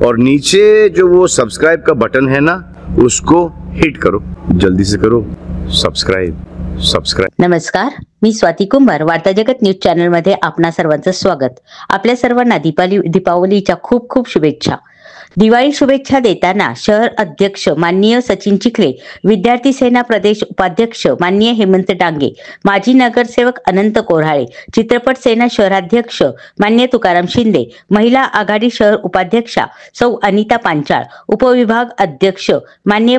और नीचे जो वो सब्सक्राइब का बटन है ना, उसको हिट करो, जल्दी से करो सब्सक्राइब। नमस्कार, मी स्वाती कुंभार, वार्ता जगत न्यूज चॅनल मध्ये आपणा सर्वांचं स्वागत। आपल्या सर्वांना दीपावलीच्या खूप खूप शुभेच्छा। दिवाळी शुभेच्छा देताना शहर अध्यक्ष माननीय सचिन चिखले, विद्यार्थी सेना प्रदेश उपाध्यक्ष माननीय हेमंत डांगे, माजी नगरसेवक अनंत कोऱ्हाळे, चित्रपट सेना शहराध्यक्ष माननीय तुकाराम शिंदे, महिला आघाडी शहर उपाध्यक्षा सौ अनिता पांचाळ, उपविभाग अध्यक्ष माननीय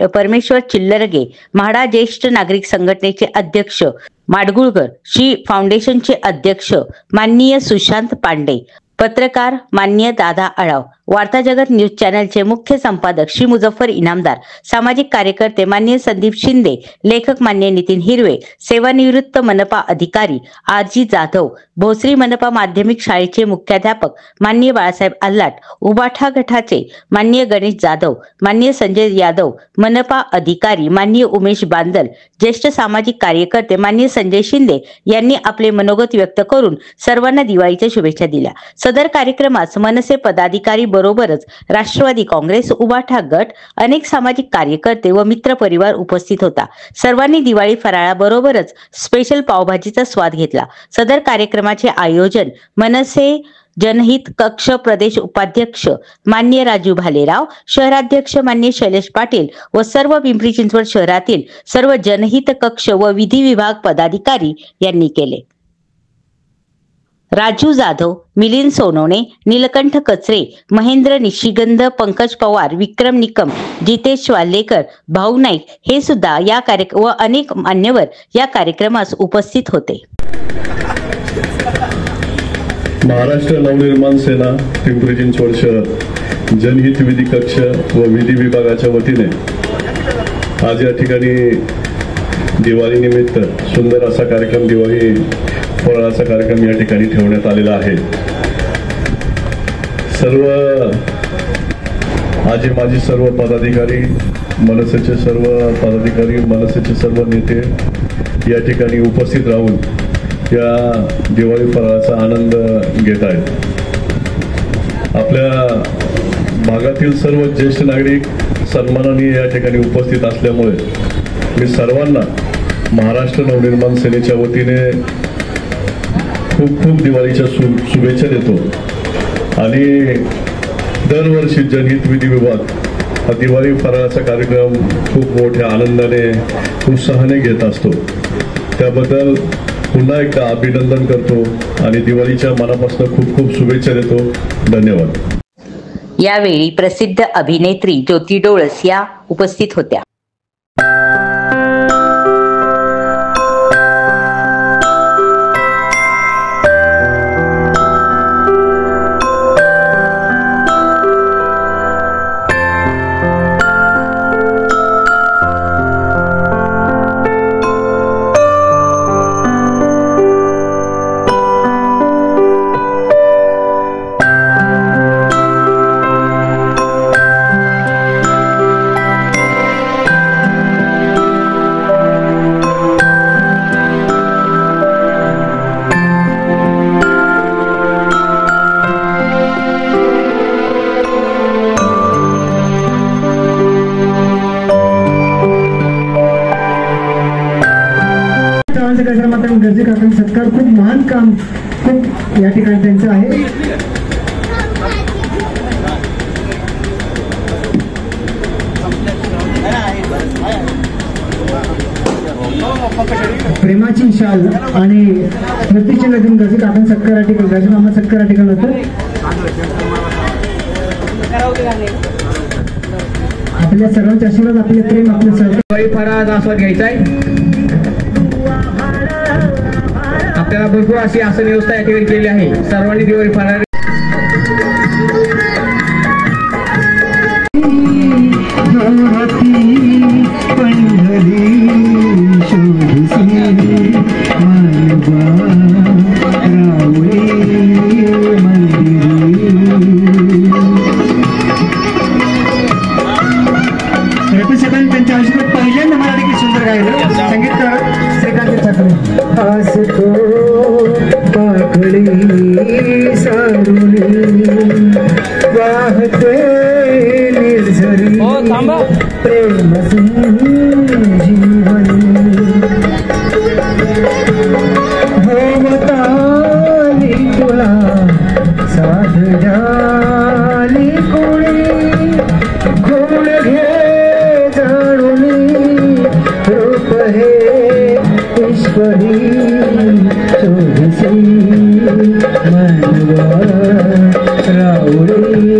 परमेश्वर चिल्लरगे, म्हाडा ज्येष्ठ नागरिक संघटनेचे अध्यक्ष माडगुळकर, श्री फाउंडेशनचे अध्यक्ष माननीय सुशांत पांडे, पत्रकार माननीय दादा आळाव, वार्ता जगत न्यूज चॅनलचे मुख्य संपादक श्री मुझफ्फर इनामदार, सामाजिक कार्यकर्ते माननीय संदीप शिंदे, लेखक माननीय नितीन हिरवे, सेवानिवृत्त मनपा अधिकारी आरजी जाधव, भोसरी मनपा माध्यमिक शाळेचे मुख्याध्यापक माननीय बाळासाहेब आल्लाट, उबाठा गटाचे माननीय गणेश जाधव, माननीय संजय यादव, मनपा अधिकारी माननीय उमेश बांदल, ज्येष्ठ सामाजिक कार्यकर्ते माननीय संजय शिंदे यांनी आपले मनोगत व्यक्त करून सर्वांना दिवाळीच्या शुभेच्छा दिल्या। सदर कार्यक्रमास मनसे पदाधिकारी बरोबरच राष्ट्रवादी काँग्रेस, उबाठा गट, अनेक सामाजिक कार्यकर्ते व मित्र परिवार उपस्थित होता। सर्वांनी दिवाळी फराळाबरोबरच स्पेशल पावभाजीचा स्वाद घेतला। सदर कार्यक्रमाचे आयोजन मनसे जनहित कक्ष प्रदेश उपाध्यक्ष माननीय राजू भालेराव, शहराध्यक्ष माननीय शैलेश पाटील व सर्व पिंपरी चिंचवड शहरातील सर्व जनहित कक्ष व विधी विभाग पदाधिकारी यांनी केले। राजू जाधव, मिलिंद सोनवणे, नीलकंठ कचरे, महेंद्र निशिगंध, पंकज पवार, विक्रम निकम, जितेश वाल्लेकर, भाऊ नाईक हे सुद्धा या व अनेक मान्यवर या कार्यक्रमास उपस्थित होते। महाराष्ट्र नवनिर्माण सेना पिंपरी चिंचवड शहर जनहित विधी कक्ष व विधी विभागाच्या वतीने आज या ठिकाणी दिवाळी निमित्त सुंदर असा कार्यक्रम, दिवाळी फराळाचा कार्यक्रम या ठिकाणी ठेवण्यात आलेला आहे। सर्व आजी माजी सर्व पदाधिकारी, मनसेचे सर्व पदाधिकारी, मनसेचे सर्व नेते या ठिकाणी उपस्थित राहून या दिवाळी फराळाचा आनंद घेत आहेत। आपल्या भागातील सर्व ज्येष्ठ नागरिक सन्माननीय या ठिकाणी उपस्थित असल्यामुळे मी सर्वांना महाराष्ट्र नवनिर्माण सेनेच्या वतीने खूप खूप दिवाळीच्या शुभेच्छा देतो। आणि दरवर्षी जनहित विधी विभाग हा दिवाळी फराळाचा कार्यक्रम खूप मोठ्या आनंदाने, उत्साहाने घेत असतो। त्याबद्दल पुन्हा एकदा अभिनंदन करतो आणि दिवाळीच्या मनापासून खूप खूप शुभेच्छा देतो। धन्यवाद। यावेळी प्रसिद्ध अभिनेत्री ज्योती डोळस या उपस्थित होत्या। गरजे काकांचा सत्कार खूप महान काम खूप या ठिकाणी त्यांचं आहे। प्रेमाची शाल आणि स्मृतीचे लग्न गरजे काकांचा सत्कार या ठिकाणी, राजमामा सत्कार या ठिकाणी होतं। आपल्या सर्वांचे आशीर्वाद, आपले प्रेम, आपले सहकार्य फराळाचा आस्वाद घ्यायचा आहे। आपल्याला भरपूर अशी आसन व्यवस्था या ठिकाणी केली आहे। सर्वांनी दिवाळी फराळ त्यांच्या आयुष्यात पहिल्यांदा मराठी गीत सुंदर गायलं, संगीतकार श्रीकांत ठाकरे। पाकळी सारुणी वाहते जीवनी भोवताली तुला साध झाली कोणी कोण घे जाणूनी रूप हे ईश्वरी शोधसी मनवा रावळी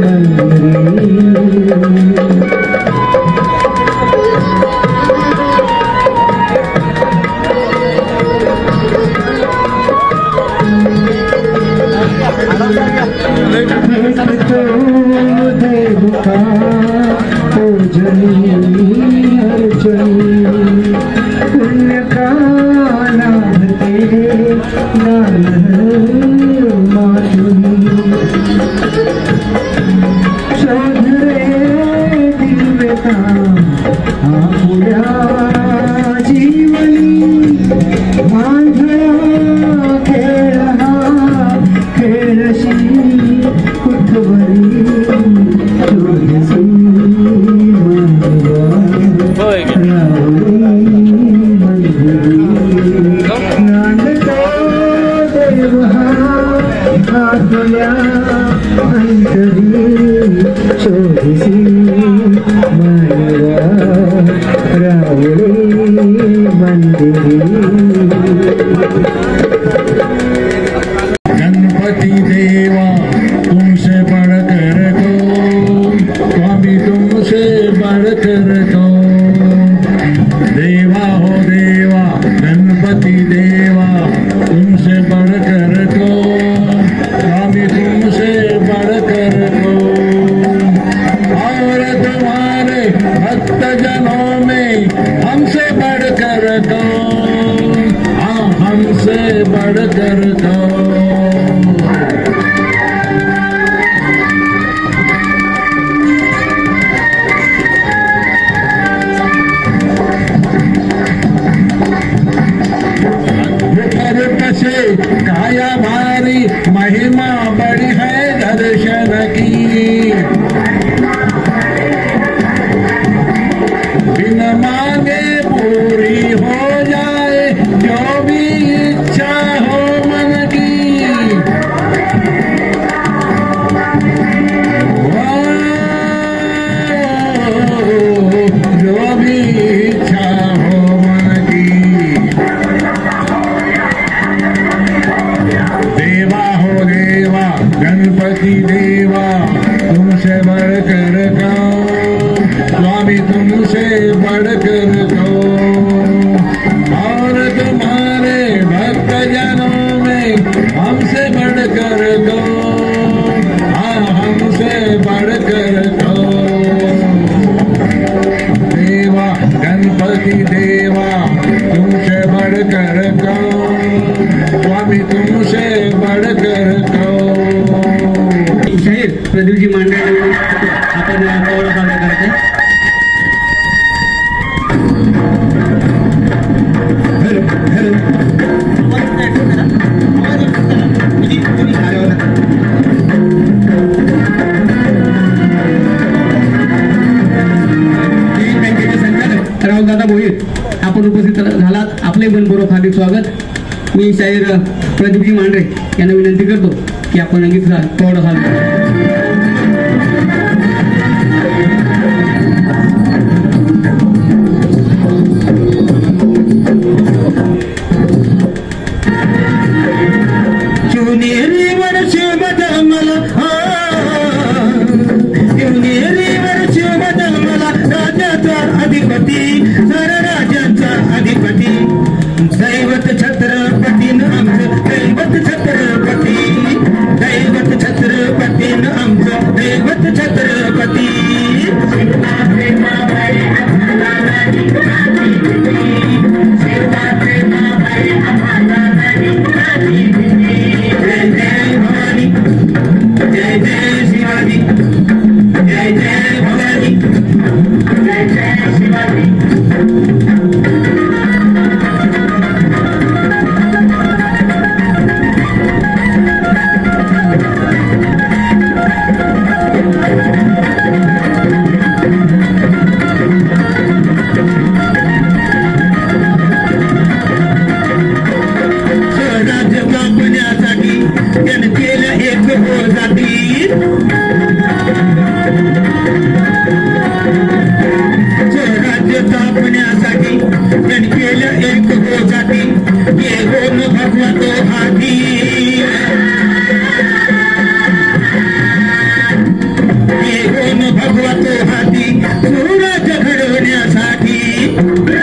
मंदिरी देवता पूजनी अर्चनी पुण्य का नाभते नान माधुरी शोध रे दिव्यता आपुल्या जीवनी मांझळा खेळ हा खेळशी कुठवरी शोधसी मनवा रावळी मंदिरी नांदतो देव हा आतल्या अंतरी शोधसी मनवा रावळी मंदिरी गणपति देवा तुमसे बढ़कर दो स्वामी तुमसे बढ़कर दो देवा हो देवा गणपति देवा तुमसे बढ़कर दो स्वामी तुमसे बढ़कर दो और तुम्हारे भक्त जनों में हमसे बढ़कर दो हाँ हमसे बढ़कर दो से काया भारी महिमा बड़ी है दर्शन की बिन मांगे पूरी हो जाए जो भी इच्छा हो मन की जो भी इच्छा हो मन की देवा हो देवा गणपति देवा तुमसे बढ़कर दो स्वामी तुमसे बढ़कर दो और तुम्हारे भक्त जनों में हमसे बढ़कर दो हाँ हमसे बढ़कर दो देवा गणपति देवा तुमसे बढ़कर दो स्वामी तुमसे बढ़कर दो शाहीर प्रदीपजी मांडे आपण कवडा सादर करायचा बँकेचे संचालक रावदादा भोईर आपण उपस्थित झालात आपले मनपूर्वक हार्दिक स्वागत मी शाहीर प्रदीपजी मांढरे यांना विनंती करतो की आपण अंगीचा कवडा सादर अधिपती सरराजांचा अधिपती दैवत छत्रपतीन आमचं दैवत छत्रपती दैवत छत्रपतीन आमचं दैवत छत्रपती जय जय भवानी जय जय शिवाजी जय जय भवानी जय जय शिवाजी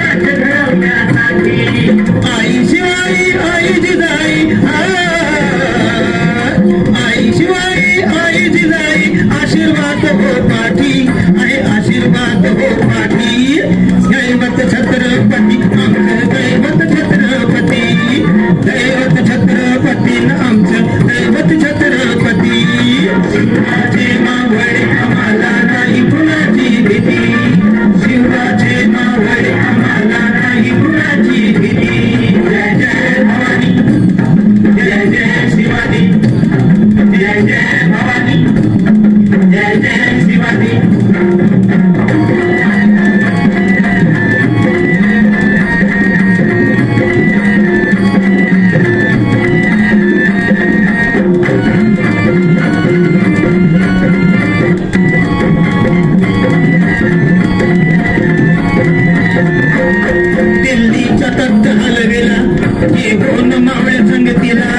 राष्ट्र घडवण्यासाठी आई शिवाई आई जिजाई आई शिवाई आई जिजाई आशीर्वाद हो पाठी आहे आशीर्वाद हो पाठी दैवत छत्रपती आमचं दैवत छत्रपती दैवत छत्रपती आमचं दैवत छत्रपती शिवराजे मावळे आम्हाला नाही कुणाची भीती शिवराजे मावळे आम्हाला नाही कुणाची भीती जय जय भवानी जय जय शिवाजी जय जय भवानी जय जय शिवाजी दिल्लीचा तख्त हलवेला हे कोण मावळे संगतीला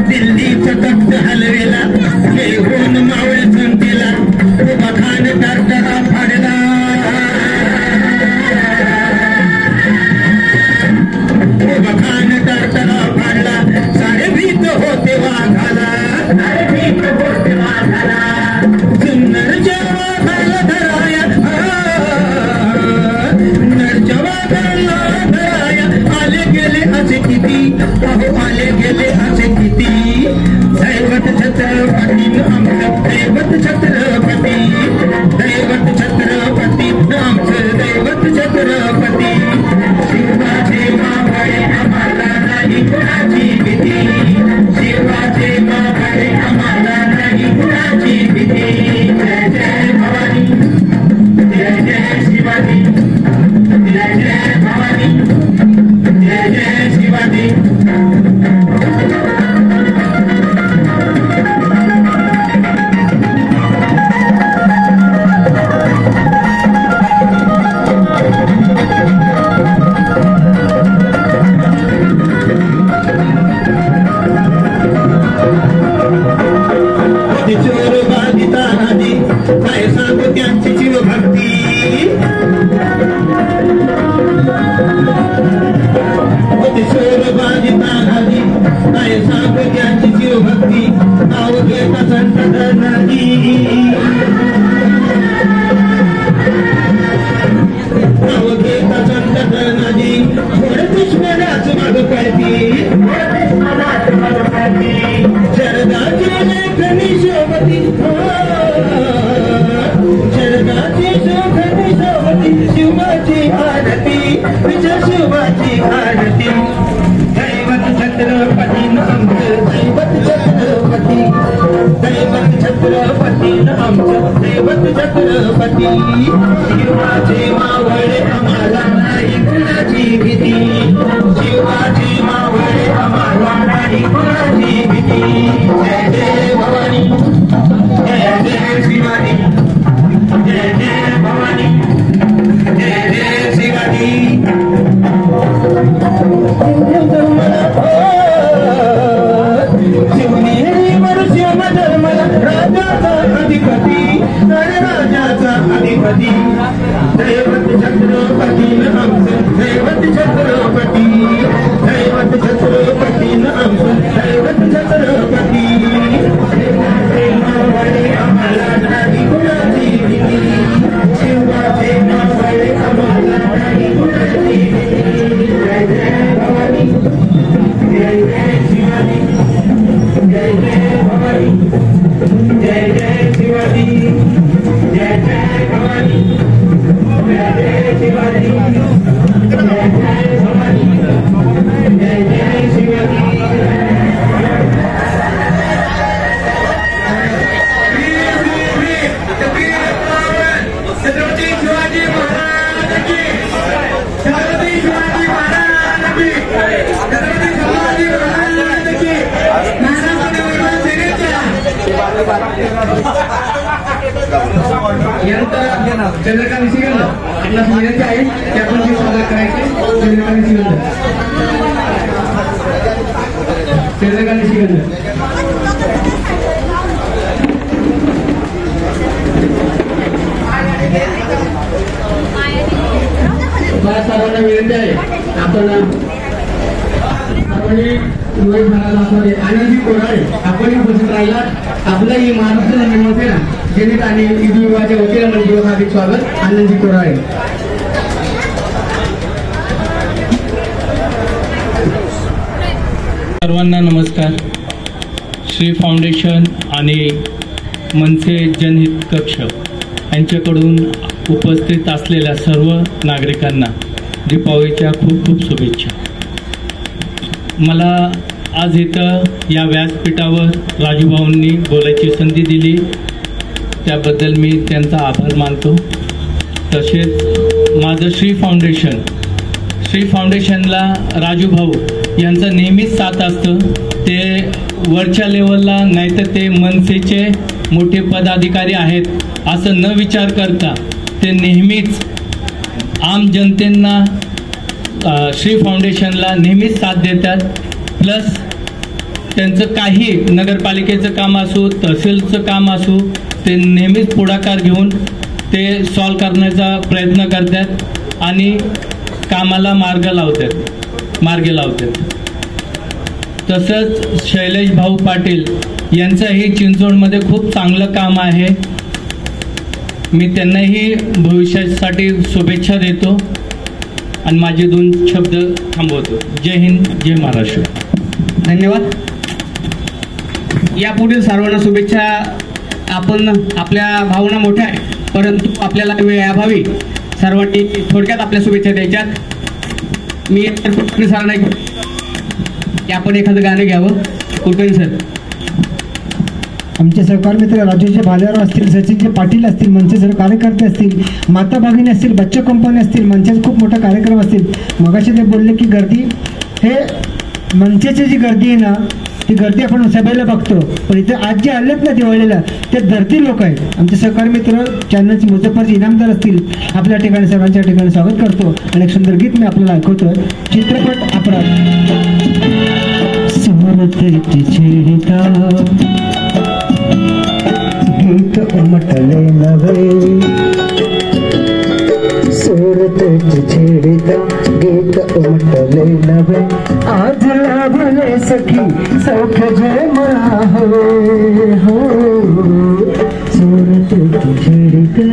दिल्लीचा तख्त हलवेला हे कोण मावळे संगतीला उभा खान टारटारा फाडला उभा खान टारटारा फाडला सारे भीत होते वाघाला सारे भीत होते वाघाला सुंदर जेव्हा खायला धराया नरच्या वाघाला धराया आले गेले असे किती अहो आले गेले असे किती दैवत छत्रपती आमचं दैवत छत्रपती दैवत छत्रपती आमचं दैवत छत्रपती शिवाजी मावळे आम्हाला नाही कुणाची भीती शिवाजी मावळे आम्हाला नाही कुणाची भीती जय जय भवानी जय जय शिवाजी जय जय भवानी जय जय शिवाजी चोर बाधिता आधी काय सांगू त्यांची शिवभक्ती चोर बाधिता आधी काय सांगू त्यांची शिवभक्ती नाव घेता संत धनाजी नाव घेता संत धनाजी थोडं दुश्मनाच माग पडती शरदाची लेखनी शोभती शरदाची शोभती शोभती शिवाची आरती विजय शिवाची आरती दैवत छत्रपती आमचं दैवत छत्रपती दैवत छत्रपती आमचं दैवत छत्रपती शिवाजी मावळे आम्हाला नाही कुणाची भीती शिवाजी मावळे आम्हाला नाही कुणाची भीती जय जय भवानी जय जय शिवाजी जय जय भवानी जय जय शिवाजी शिवनेरीवर शिव धर्मला राजाचा अधिपती राजाचा अधिपती दैवत छत्रपती आमचं दैवत छत्रपती दैवत छत्रपती आमचं दैवत छत्रपती मावळे आम्हाला नाही कुणाची भीती शिवाजी मावळे आम्हाला नाही कुणाची भीती जय जय भवानी जय जय शिवाजी जय जय भवानी जय जय शिवाजी जय जय भवानी जय जय शिवाजी जय जय भवानी जय जय शिवाजी छत्रपती शिवाजी महाराज की छत्रपती शिवाजी महाराज की छत्रपती शिवाजी महाराज की महाराष्ट्र निर्माण सेनेच्या यानंतर चंद्रकांत सिंह आपला विनंती आहे की आपण जे सादर करायचे चंद्रकांत सिंह मला सर्वांना विनंती आहे आपण आनंदी कोराळे आपण उपस्थित राहिला. आपलंही महाराष्ट्र नवीन सेना जनहित आणि विधी विभागाच्या वतीने म्हणजे हार्दिक स्वागत. आनंदी कोराळे. सर्वांना नमस्कार. श्री फाउंडेशन आणि मनसे जनहित कक्ष यांच्याकडून उपस्थित असलेल्या सर्व नागरिकांना दीपावलीच्या खूप खूप शुभेच्छा. मला आज इथं या व्यासपीठावर राजूभाऊंनी बोलायची संधी दिली त्याबद्दल मी त्यांचा आभार मानतो. तसेच माझं श्री फाउंडेशनला राजूभाऊ यांचं नेहमीच साथ असतं. ते वरच्या लेवलला नाहीतर ते मनसेचे मोठे पदाधिकारी आहेत असं न विचार करता ते नेहमीच आम जनतेंना श्री फाउंडेशनला नेहमीच साथ देतात. प्लस त्यांचं काही नगरपालिकेचं काम असो तहसीलचं काम असो ते नेहमीच पुढाकार घेऊन ते सॉल्व करण्याचा प्रयत्न करतात आणि कामाला मार्गी लावतात. तसंच शैलेश भाऊ पाटील यांचंही चिंचवडमध्ये खूप चांगलं काम आहे. मी त्यांनाही भविष्यासाठी शुभेच्छा देतो आणि माझे 2 शब्द थांबवतो. जय हिंद, जय महाराष्ट्र. धन्यवाद. यापुढील सर्वांना शुभेच्छा. आपण आपल्या भावना मोठ्या आहे परंतु आपल्याला वेळ अभावी सर्वांनी थोडक्यात आपल्या शुभेच्छा द्यायच्यात. मी कुलकर्णी सरांना की आपण एखादं गाणं घ्यावं. कुलकर्णी सर. आमचे सहकार मित्र राजूचे भालेराव असतील, सचिनचे पाटील असतील, मनसे सर्व कार्यकर्ते असतील, माता भगिनी असतील, बच्चे कंपनी असतील, मनसेचे खूप मोठा कार्यक्रम असतील. मगाशी ते बोलले की गर्दी हे मनसेची जी गर्दी आहे ना ती गर्दी आपण सभेला बघतो पण इथे आज जे आलेत ना दिवाळीला ते धरती लोक आहेत. आमचे सहकारी मित्र चॅनलचे मुजफ्फरचे इनामदार असतील आपल्या ठिकाणी सर्वांच्या ठिकाणी स्वागत करतो आणि एक सुंदर गीत मी आपल्याला ऐकवतोय. चित्रपट अपराध. सुरतेची छेडिता गीत उमटले नवे, सुरतेची छेडिता गीत उमटले नवे, आज लाभले सखी सौख्य जय मला हवे हो. सुरतेची छेडिता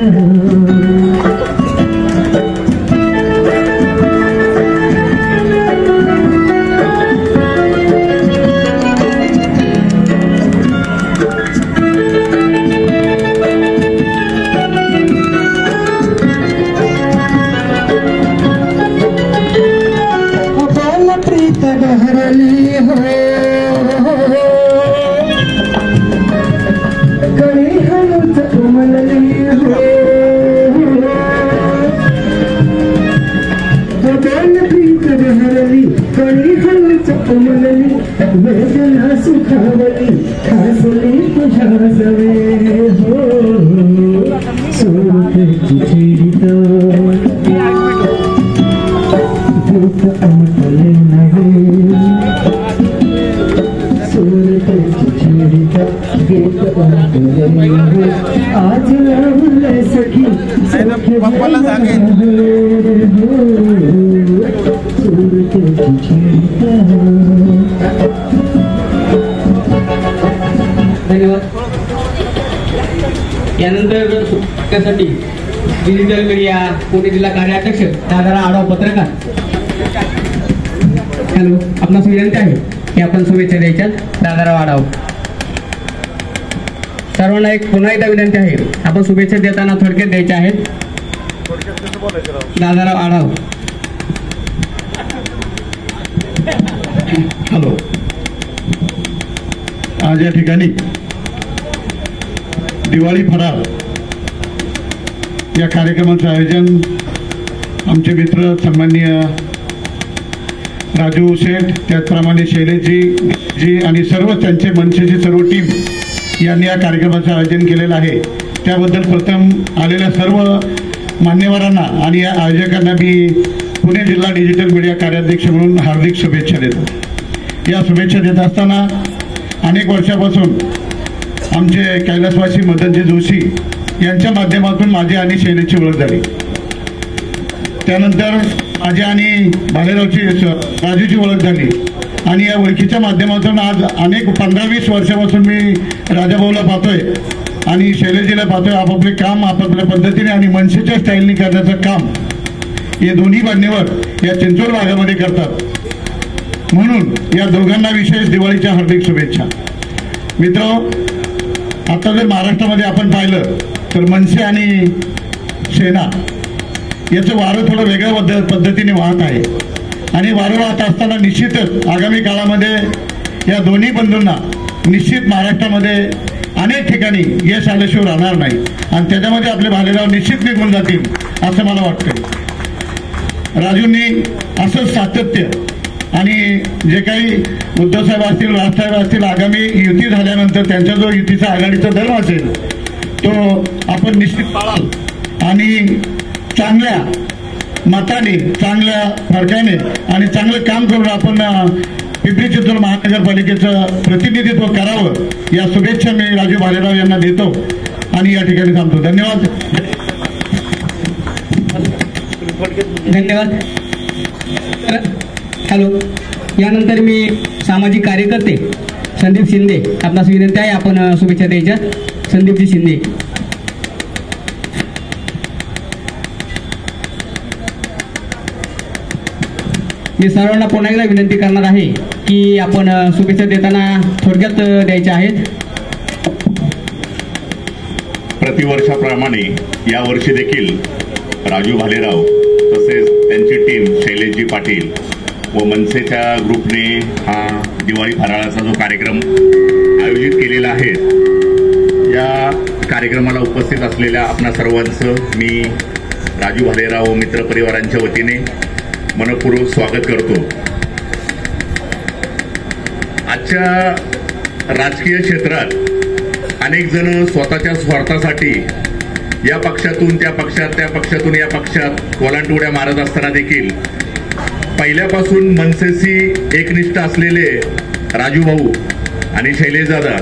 वेदना सुखावली खासली तुझ्या सवे हो. सुरतेची छेडिता गीत उमटले नवे, सुरतेची छेडिता गीत उमटले नवे, आज लावले सखी सौख्य जय हो. सुरतेची छेडिता. धन्यवाद. यानंतर त्यासाठी डिजिटल मीडिया पुणे जिल्हा कार्याध्यक्ष दादाराव आढाव पत्रकार. हॅलो, आपणास विनंती आहे की आपण शुभेच्छा द्यायच्या. दादाराव आढाव. सर्वांना एक पुन्हा एकदा विनंती आहे आपण शुभेच्छा देताना थोडक्यात द्यायच्या आहेत. दादाराव आढाव. हॅलो. आज या ठिकाणी दिवाळी फराळ या कार्यक्रमाचं आयोजन आमचे मित्र सन्माननीय राजू शेठ, त्याचप्रमाणे शैलेशजी आणि सर्व त्यांचे मनसेची सर्व टीम यांनी या कार्यक्रमाचं आयोजन केलेलं आहे. त्याबद्दल प्रथम आलेल्या सर्व मान्यवरांना आणि या आयोजकांना मी पुणे जिल्हा डिजिटल मीडिया कार्याध्यक्ष म्हणून हार्दिक शुभेच्छा देतो. या शुभेच्छा देत असताना अनेक वर्षापासून आमचे कैलासवासी मदनजी जोशी यांच्या माध्यमातून माझी आणि शैलेची ओळख झाली. त्यानंतर माझी आणि राजूची ओळख झाली आणि या ओळखीच्या माध्यमातून आज अनेक 15-20 वर्षापासून मी राजाभाऊला पाहतोय आणि शैलेजीला पाहतोय. आपापले काम आपापल्या पद्धतीने आणि मनसेच्या स्टाईलने करण्याचं काम हे दोन्ही मान्यवर या चिंचवड भागामध्ये करतात. म्हणून या दोघांना विशेष दिवाळीच्या हार्दिक शुभेच्छा. मित्र, आता जर महाराष्ट्रामध्ये आपण पाहिलं तर मनसे आणि सेना याचं वारं थोडं वेगळ्या पद्धतीने वाहत आहे आणि वारं वाहत असताना निश्चितच आगामी काळामध्ये या दोन्ही बंधूंना निश्चित महाराष्ट्रामध्ये अनेक ठिकाणी यश आल्याशिवाय राहणार नाही आणि त्याच्यामध्ये आपले भालेराव निश्चित निघून जातील असं मला वाटतं. राजूंनी असंच सातत्य आणि जे काही उद्धव साहेब असतील, राजसाहेब असतील, आगामी युती झाल्यानंतर त्यांचा जो युतीचा आघाडीचा धर्म असेल तो आपण निश्चित पाळाल आणि चांगल्या मताने, चांगल्या फरकाने आणि चांगलं काम करून आपण पिंपरी चिंचवड महानगरपालिकेचं प्रतिनिधित्व करावं या शुभेच्छा मी राजू भालेराव यांना देतो आणि या ठिकाणी थांबतो. धन्यवाद. धन्यवाद. हॅलो, यानंतर मी सामाजिक कार्यकर्ते संदीप शिंदे, आपणास विनंती आहे आपण शुभेच्छा द्यायच्या. संदीपजी शिंदे. मी सर्वांना पुन्हा एकदा विनंती करणार आहे की आपण शुभेच्छा देताना थोडक्यात द्यायच्या आहेत. प्रतिवर्षाप्रमाणे यावर्षी देखील राजू भालेराव तसेच त्यांची टीम शैलेशजी पाटील व मनसेच्या ग्रुपने हा दिवाळी फराळाचा जो कार्यक्रम आयोजित केलेला आहे, या कार्यक्रमाला उपस्थित असलेल्या आपणा सर्वांचं मी राजू भालेराव व मित्रपरिवारांच्या वतीने मनपूर्वक स्वागत करतो. आजच्या राजकीय क्षेत्रात अनेक जण स्वतःच्या स्वार्थासाठी या पक्षातून त्या पक्षात, त्या पक्षातून या पक्षात कोलांटुड्या मारत असताना देखील पहिल्यापासून मनसेशी एकनिष्ठ असलेले राजू भाऊ आणि शैलेश दादा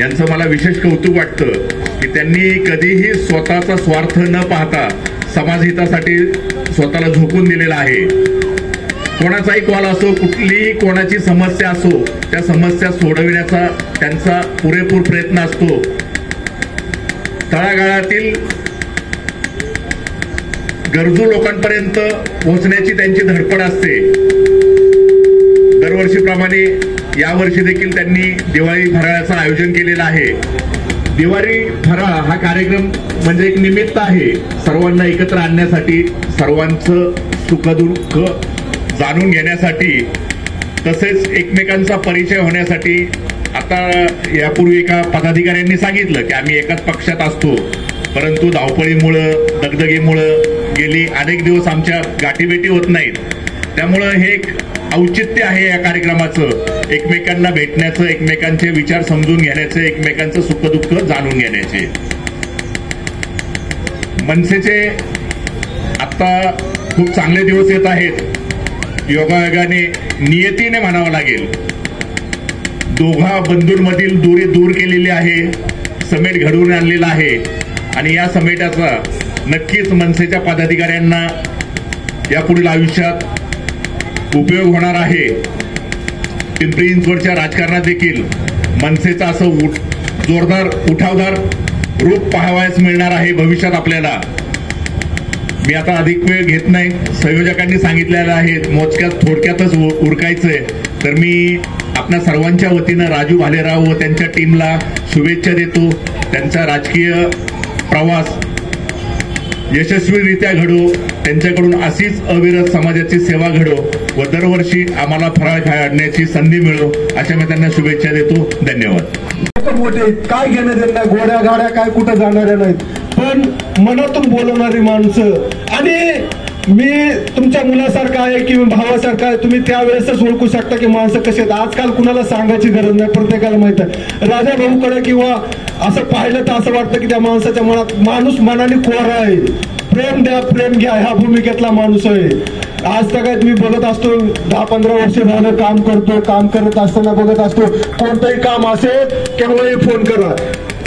यांचं मला विशेष कौतुक वाटतं की त्यांनी कधीही स्वतःचा स्वार्थ न पाहता समाजहितासाठी स्वतःला झोकून दिलेला आहे. कोणाचाही कॉल असो, कुठलीही कोणाची समस्या असो, त्या समस्या सोडविण्याचा त्यांचा पुरेपूर प्रयत्न असतो. तळागाळातील गरजू लोकांपर्यंत पोहोचण्याची त्यांची धडपड असते. दरवर्षीप्रमाणे यावर्षी देखील त्यांनी दिवाळी फराळाचं आयोजन केलेलं आहे. दिवाळी फराळ हा कार्यक्रम म्हणजे एक निमित्त आहे सर्वांना एकत्र आणण्यासाठी, सर्वांचं सुखदुःख जाणून घेण्यासाठी, तसेच एकमेकांचा परिचय होण्यासाठी. आता यापूर्वी एका पदाधिकाऱ्यांनी सांगितलं की आम्ही एकाच पक्षात असतो, परंतु धावपळीमुळं, दगदगीमुळं गेली अनेक दिवस आमच्या गाठीभेटी होत नाहीत. त्यामुळं हे एक औचित्य आहे या कार्यक्रमाचं, एकमेकांना भेटण्याचं, एकमेकांचे विचार समजून घेण्याचे, एकमेकांचं सुखदुःख जाणून घेण्याचे. मनसेचे आता खूप चांगले दिवस येत आहेत. योगायोगाने, नियतीने म्हणावं लागेल, दोघा बंधूंमधील दूरी दूर केलेली आहे, समेट घडवून आणलेला आहे आणि या समेटाचा नक्कीच मनसेच्या पदाधिकाऱ्यांना यापुढील आयुष्यात उपयोग होणार आहे. पिंपरी चिंचवडच्या राजकारणात देखील मनसेचा असं जोरदार उठावदार रूप पाहावयास मिळणार आहे भविष्यात आपल्याला. मी आता अधिक वेळ घेत नाही, संयोजकांनी सांगितलेलं आहे मोजक्यात थोडक्यातच उरकायचंय. तर मी आपल्या सर्वांच्या वतीनं राजू भालेराव व त्यांच्या टीमला शुभेच्छा देतो. त्यांचा राजकीय प्रवास यशस्वीरित्या घडो, त्यांच्याकडून अशीच अविरत समाजाची सेवा घडो व दरवर्षी आम्हाला फराळ खाण्याची संधी मिळो, अशा मी त्यांना शुभेच्छा देतो. धन्यवाद. मोठे काय घेणं त्यांना, गोड्या गाड्या काय कुठं जाणाऱ्या नाहीत, पण मनातून बोलवणारी माणसं. आणि मी तुमच्या मुलासारखा आहे किंवा भावासारखा आहे, तुम्ही त्यावेळेसच ओळखू शकता की माणसं कशी आहेत. आजकाल कुणाला सांगायची गरज नाही, प्रत्येकाला माहित आहे. राजा भाऊकडे किंवा असं पाहिलं तर असं वाटतं की त्या माणसाच्या मनात माणूस मनाने कोरा आहे. प्रेम द्या, प्रेम घ्या, ह्या भूमिकेतला माणूस आहे. आज तक मी बघत असतो, 10-15 वर्ष झालं काम करतो. काम करत असताना बघत असतो, कोणतंही काम असेल केव्हाही फोन करा.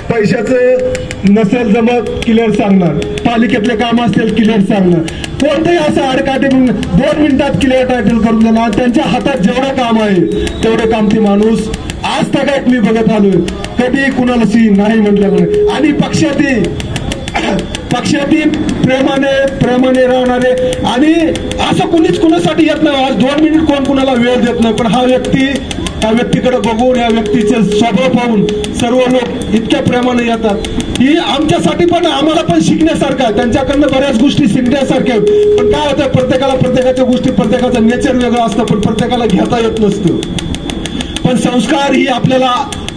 पैशाचं नसेल जमत क्लिअर सांगणार, पालिकेतले काम असतील क्लिअर सांगणार, कोणतंही असं आडकाठी 2 मिनिटात क्लिअर टायटल करून देणार. त्यांच्या हातात जेवढं काम आहे तेवढं काम ते माणूस आज तक मी बघत आलोय, कधी कुणाला नाही म्हटलं नाही. आणि पक्षाती प्रेमाने राहणारे, आणि असं कुणीच कुणासाठी येत नाही. आज 2 मिनिट कोण कुणाला वेळ देत नाही, पण त्या व्यक्तीकडे बघून, या व्यक्तीचे स्वभाव पाहून सर्व लोक इतक्या प्रेमाने येतात. ही आमच्यासाठी पण, आम्हाला पण शिकण्यासारखं आहे. त्यांच्याकडनं बऱ्याच गोष्टी शिकण्यासारख्या आहेत. पण काय होतं, प्रत्येकाच्या गोष्टी, प्रत्येकाचं नेचर वेगळं असतं, पण प्रत्येकाला घेता येत नसतं. पण संस्कार ही आपल्याला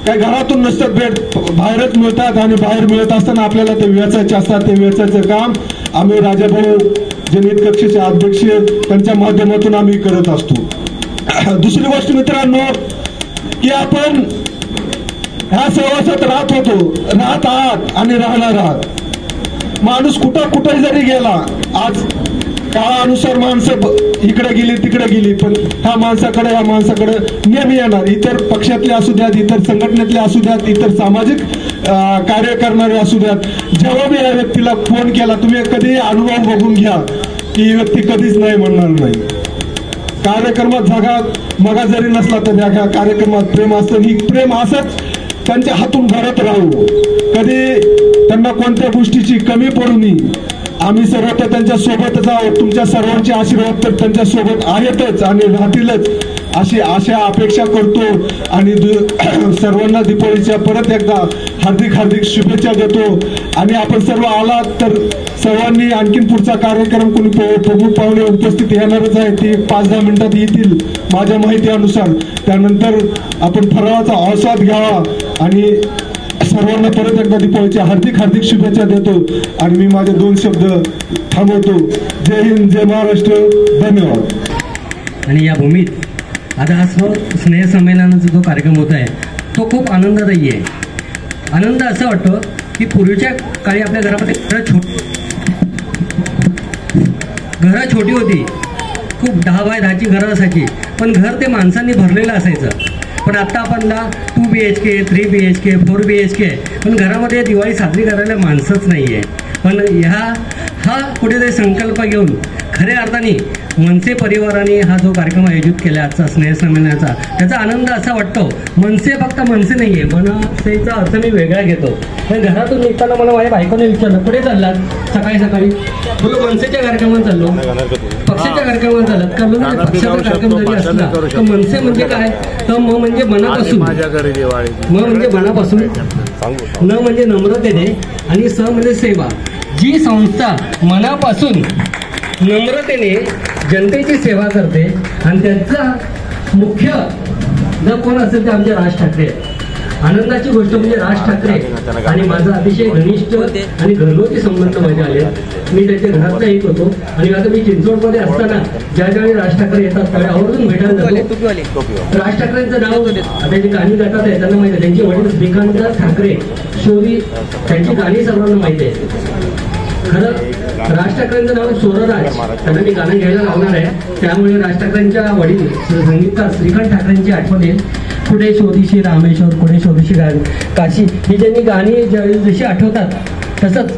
काही घरातून नसतात भेट, बाहेरच मिळतात. आणि बाहेर मिळत असताना आपल्याला ते वेचायचे असतात. ते वेचायचं काम आम्ही राजाभाऊ जनहित कक्षेचे अध्यक्ष त्यांच्या माध्यमातून आम्ही करत असतो. दुसरी गोष्ट मित्रांनो, की आपण ह्या सहवासात राहत आहात आणि राहणार आहात. माणूस कुठं जरी गेला, आज काळानुसार माणसं इकडे गेली तिकडे गेली, पण ह्या माणसाकडे नेहमी येणार. इतर पक्षातले असू द्यात, इतर संघटनेतले असू द्यात, इतर सामाजिक कार्य करणारे असू द्यात, जेव्हा मी या व्यक्तीला फोन केला, तुम्ही कधी अनुभव बघून घ्या की ही व्यक्ती कधीच नाही म्हणणार नाही. कार्यक्रमात जगात मगा जरी नसला तर या कार्यक्रमात प्रेम असतं. ही प्रेम असंच त्यांच्या हातून घडत राहू, कधी त्यांना कोणत्या गोष्टीची कमी पडू नये. आम्ही सर्व तर त्यांच्या सोबतच आहोत. तुमच्या सर्वांचे आशीर्वाद तर त्यांच्या सोबत आहेतच आणि राहतीलच, अशी आशा अपेक्षा करतो. आणि सर्वांना दीपावलीच्या परत एकदा हार्दिक शुभेच्छा देतो. आणि आपण सर्व आलात तर सर्वांनी आणखीन पुढचा कार्यक्रम कोणी प्रमुख पाहुणे उपस्थित येणारच आहे, ते 5-10 मिनिटात येतील माझ्या माहितीनुसार. त्यानंतर आपण फराळाचा आस्वाद घ्यावा. आणि सर्वांना परत एकदा दीपावलीच्या हार्दिक शुभेच्छा देतो. आणि मी माझे 2 शब्द थांबवतो. जय हिंद, जय महाराष्ट्र, धन्यवाद. आणि या भूमीत आता हा स्नेह संमेलनाचा जो कार्यक्रम होत आहे तो खूप आनंददायी आहे. आनंद असा वाटतो की पूर्वीच्या काळी आपल्या घरामध्ये घरं छोटी होती, खूप 10 बाय 10ची घरं असायची, पण घर ते माणसांनी भरलेलं असायचं. पण आता आपण 2 BHK, 3 BHK, 4 BHK, पण घरामध्ये दिवाळी साजरी करायला माणसंच नाही आहे. पण हा कुठेतरी संकल्प घेऊन खऱ्या अर्थाने मनसे परिवाराने हा जो कार्यक्रम आयोजित केला आजचा स्नेह संमेलनाचा, त्याचा आनंद असा वाटतो. मनसे फक्त मनसे नाही आहे, मनसेचा अर्थ मी वेगळा घेतो. घरातून निघताना मला माझ्या बायकोने विचारलं, कुठे चाललात सकाळी बोलो मनसेच्या कार्यक्रमात चाललो, पक्षाच्या कार्यक्रमात चालत चाललो. म्हणजे पक्षाचा कार्यक्रम जरी असला तर मनसे म्हणजे काय, तर म म्हणजे मनापासून, म म्हणजे मनापासून, न म्हणजे नम्रतेने, आणि स म्हणजे सेवा. जी संस्था मनापासून नम्रतेने जनतेची सेवा करते आणि त्यांचा मुख्य जर कोण असेल ते आमचे राज ठाकरे आहेत. आनंदाची गोष्ट म्हणजे राज ठाकरे आणि माझा अतिशय घनिष्ठ आणि घरगुती संबंध माझे आले. मी त्याच्या घरातला एक होतो आणि आता मी चिंचवडमध्ये असताना ज्या ज्यावेळी राज ठाकरे येतात त्यावेळी आवर्जून भेटायला जातो. राज ठाकरेंचं नाव त्यांची गाणी गातात आहे, त्यांना माहिती आहे. त्यांचे वडील श्रीकांत ठाकरे शोरी, त्यांची गाणी सर्वांना माहिती आहे. खरं राज ठाकरेंचं नाव सोरराज, त्यांना मी गाणं घ्यायला लावणार आहे. त्यामुळे राज ठाकरेंच्या वडील संगीतकार श्रीकांत ठाकरेंची आठवण येईल. पुढे शोधीशी रामेश्वर, पुढे शोधीशी काशी, ही ज्यांनी गाणी जशी आठवतात तसंच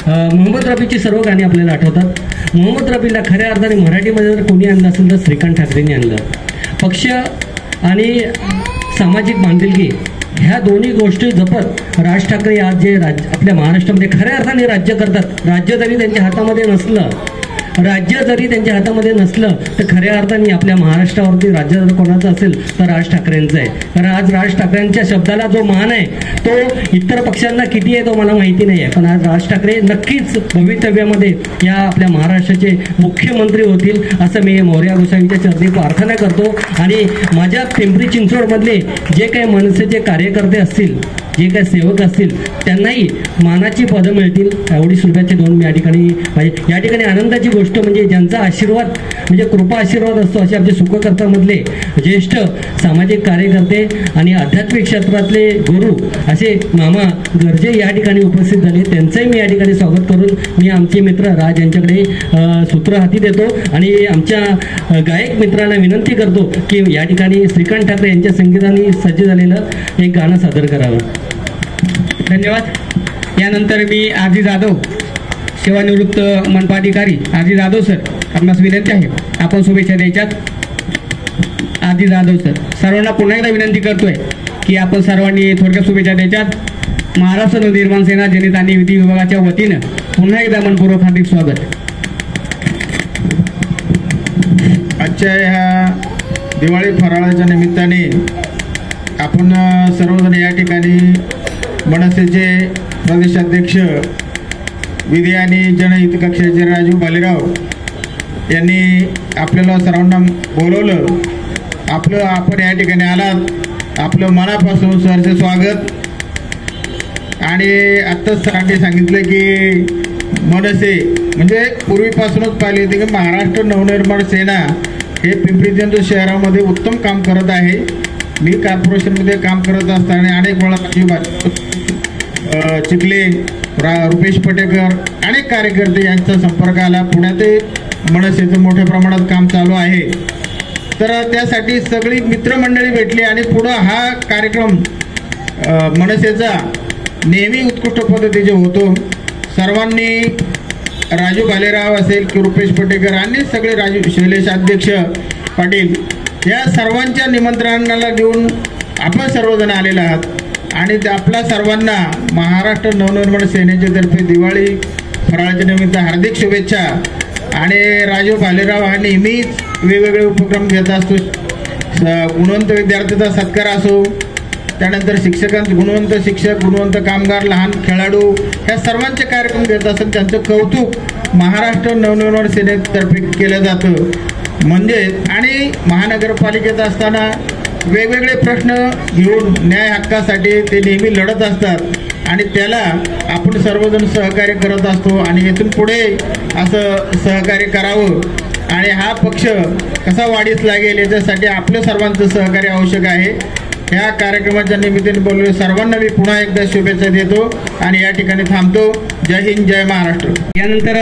मोहम्मद रफीची सर्व गाणी आपल्याला आठवतात. मोहम्मद रफीला खऱ्या अर्थाने मराठीमध्ये जर कोणी आणलं असेल तर श्रीकांत ठाकरेंनी आणलं. पक्ष आणि सामाजिक बांधिलकी ह्या दोन्ही गोष्टी जपत राज ठाकरे आज जे आपल्या महाराष्ट्रामध्ये खऱ्या अर्थाने राज्य करतात. राज्य जरी त्यांच्या हातामध्ये नसलं तर खऱ्या अर्थाने आपल्या महाराष्ट्रावरती राज्य जर कोणाचं असेल तर राज ठाकरेंचं आहे. कारण आज राज ठाकरेंच्या शब्दाला जो मान आहे तो इतर पक्षांना किती आहे तो मला माहिती नाही आहे, पण आज राज ठाकरे नक्कीच भवितव्यामध्ये या आपल्या महाराष्ट्राचे मुख्यमंत्री होतील असं मी मोरया गोसावीच्या चरणी प्रार्थना करतो. आणि माझ्या पिंपरी चिंचवडमधले जे काही मनसेचे कार्यकर्ते असतील, जे काही सेवक असतील, त्यांनाही मानाची पदं मिळतील एवढी शुभेच्छा देऊन मी या ठिकाणी आनंदाची गोष्ट म्हणजे ज्यांचा आशीर्वाद म्हणजे कृपा आशीर्वाद असतो असे आमचे सुखकर्तामधले ज्येष्ठ सामाजिक कार्यकर्ते आणि आध्यात्मिक क्षेत्रातले गुरु असे मामा गर्जे या ठिकाणी उपस्थित झाले. त्यांचंही मी या ठिकाणी स्वागत करून मी आमचे मित्र राज यांच्याकडे सूत्र हाती देतो आणि आमच्या गायक मित्रांना विनंती करतो की या ठिकाणी श्रीकांत ठाकरे यांच्या संगीताने सज्ज झालेलं एक गाणं सादर करावं. धन्यवाद। यानंतर मी आजी जाधव, सेवानिवृत्त मनपा अधिकारी आजी जाधव सर, आपणास विनंती आहे आपण शुभेच्छा द्यायच्यात। आजी जाधव सर, सर्वांना पुन्हा एकदा विनंती करतोय की आपण सर्वांनी थोडक्यात शुभेच्छा द्यायच्यात। महाराष्ट्र नवनिर्माण सेना जनहित आणि विधी विभागाच्या वतीनं पुन्हा एकदा मनपूर्वक हार्दिक स्वागत। आजच्या ह्या दिवाळी फराळाच्या निमित्ताने आपण सर्वजण या ठिकाणी मनसेचे प्रदेशाध्यक्ष विधी आणि जनहित कक्षाचे राजू भालेराव यांनी आपल्याला सर्वांना बोलवलं। आपण या ठिकाणी आलात, आपलं मनापासून सरचे स्वागत। आणि आत्ताच सरांनी सांगितलं की मनसे म्हणजे पूर्वीपासूनच पाहिली होती की महाराष्ट्र नवनिर्माण सेना हे पिंपरी चिंचवड शहरामध्ये उत्तम काम करत आहे। मी कॉर्पोरेशनमध्ये काम करत असताना अनेक वेळा चिखले, रुपेश पटेकर अनेक कार्यकर्ते यांचा संपर्क आला। पुण्यात मनसेचं मोठ्या प्रमाणात काम चालू आहे, तर त्यासाठी सगळी मित्रमंडळी भेटली आणि पुढं हा कार्यक्रम मनसेचा नेहमी उत्कृष्ट पद्धतीचे होतो। सर्वांनी राजू भालेराव असेल की रुपेश पटेकर आणि सगळे शैलेश अध्यक्ष पाटील या सर्वांच्या निमंत्रणाला देऊन आपण सर्वजण आलेले आहात आणि आपल्या सर्वांना महाराष्ट्र नवनिर्माण सेनेच्या तर्फे दिवाळी फराळाच्या निमित्त हार्दिक शुभेच्छा। आणि राजू भालेराव हा नेहमीच वेगवेगळे उपक्रम घेत असतो। गुणवंत विद्यार्थ्यांचा सत्कार असो, त्यानंतर शिक्षकांचे गुणवंत शिक्षक, गुणवंत कामगार, लहान खेळाडू ह्या सर्वांचे कार्यक्रम घेत असतात। त्यांचं कौतुक महाराष्ट्र नवनिर्माण सेनेतर्फे केलं जातं। म्हणजे आणि महानगरपालिकेत असताना वेगवेगळे प्रश्न घेऊन न्याय हक्कासाठी ते नेहमी लढत असतात आणि त्याला आपण सर्वजण सहकार्य करत असतो आणि इथून पुढे असं सहकार्य करावं आणि हा पक्ष कसा वाढीस लागेल याच्यासाठी आपलं सर्वांचं सहकार्य आवश्यक आहे। या कार्यक्रमाच्या निमित्ताने बोलले सर्वांना मी पुन्हा एकदा शुभेच्छा देतो आणि या ठिकाणी थांबतो। जय हिंद, जय महाराष्ट्र। यानंतर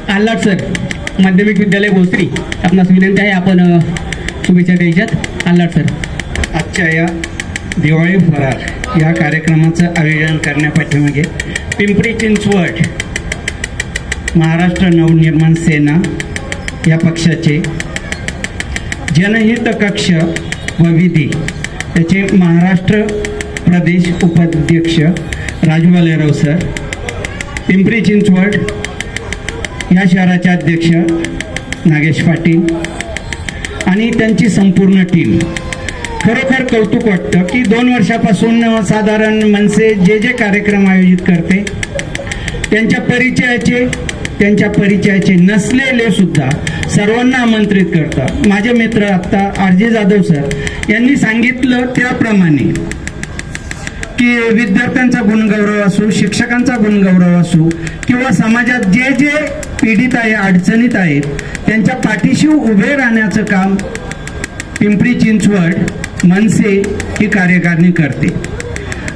आल्हाट सर, माध्यमिक विद्यालय भोसरी, आपणास विनंती आहे आपण शुभेच्छा द्यायच्यात। आल्हाट सर, आजच्या या दिवाळी फराळ या कार्यक्रमाचं आयोजन करण्यापाठीमागे पिंपरी चिंचवड महाराष्ट्र नवनिर्माण सेना या पक्षाचे जनहित कक्ष व विधी त्याचे महाराष्ट्र प्रदेश उपाध्यक्ष राजू भालेराव सर, पिंपरी चिंचवड या शहराचे अध्यक्ष नागेश पाटील आणि त्यांची संपूर्ण टीम, खरोखर कौतुक वाटतं की 2 वर्षापासून साधारण मनसे जे कार्यक्रम आयोजित करते त्यांच्या परिचयाचे नसलेले सुद्धा सर्वांना आमंत्रित करतात। माझे मित्र आत्ता आरजे जाधव सर यांनी सांगितलं त्याप्रमाणे की विद्यार्थ्यांचा गुणगौरव असो, शिक्षकांचा गुणगौरव असो किंवा समाजात जे पीडित आहे, अडचणीत आहेत त्यांच्या पाठीशी उभे राहण्याचं काम पिंपरी चिंचवड मनसे ही कार्यकारिणी करते।